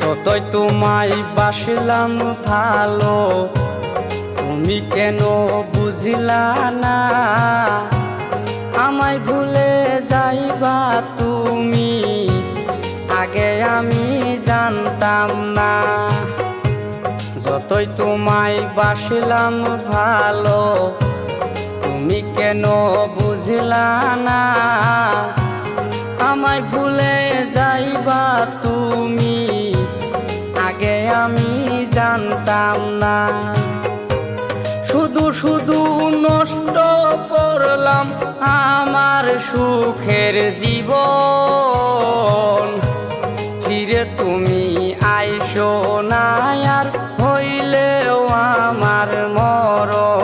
যতই তোমায় বাসলাম ভালো, তুমি কেন বুঝলা না? আমায় ভুলে যাইবা তুমি, আগে আমি জানতাম না। যতই তোমায় বাসলাম ভালো, তুমি কেন বুঝলা না? আমায় ভুলে যাইবা তুমি, আগে আমি জানতাম না। শুধু শুধু নষ্ট করলাম আমার সুখের জীবন। ফিরে তুমি আইসো না আর, হইলেও আমার মরণ।